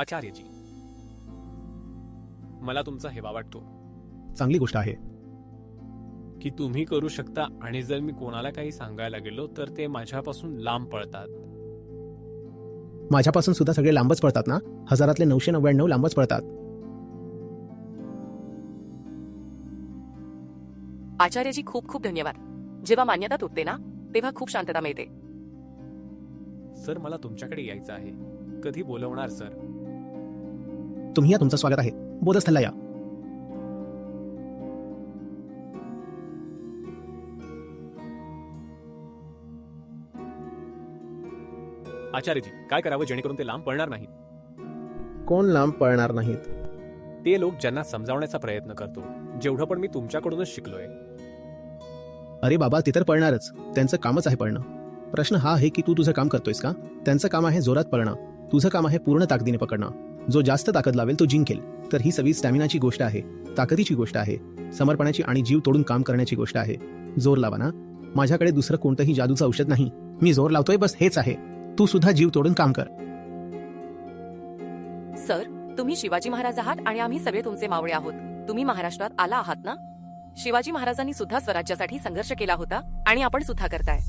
आचार्यजी, मला तुमचा हेवा वाटतो चांगली गोष्ट आहे. की तुम्ही करू शकता, आणि जर मी कोणाला काही सांगायला गेलो तर ते माझ्यापासून लांब पळतात. माझ्यापासून सुद्धा सगळे लांबच पडतात ना. 1000 999 लांबच पडतात. आचार्यजी, खूप खूप धन्यवाद. जेव्हा मान्यता तुटते ना, तेव्हा खूप शांतता मिळते. सर, मला तुमच्याकडे यायचं आहे. कधी बोलवणार सर? तुम्ही या, तुमचं स्वागत आहे. बोधस्थलला या. आचार्यजी, काय करावं जेणेकरून ते लांब पळणार नाहीत? कोण लांब पळणार नाहीत? ते लोक ज्यांना समजावण्याचा प्रयत्न करतो, जेवढं पण मी तुमच्याकडूनच शिकलोय. अरे बाबा, ते तर पळणारच. त्यांचं कामच आहे पळणं. प्रश्न हा आहे की तू तुझं काम करतोयस का? त्यांचं काम आहे जोरात पळणं. तुझं काम आहे पूर्ण ताकदीने पकडणं. जो जास्त ताकद लावेल तो जिंकेल. तर ही सगळी स्टॅमिनाची गोष्ट आहे, ताकदीची गोष्ट आहे, समर्पणाची आणि जीव तोडून काम करण्याची गोष्ट आहे. जोर लावा ना. माझ्याकडे दुसरं कोणतंही जादूचं औषध नाही. मी जोर लावतोय, बस हेच आहे. तू सुद्धा जीव तोडून काम कर. सर, तुम्ही शिवाजी महाराज आहात आणि आम्ही सगळे तुमचे मावळे आहोत. तुम्ही महाराष्ट्रात आला आहात ना? शिवाजी महाराजांनी सुद्धा स्वराज्यासाठी संघर्ष केला होता आणि आपण सुद्धा करताय.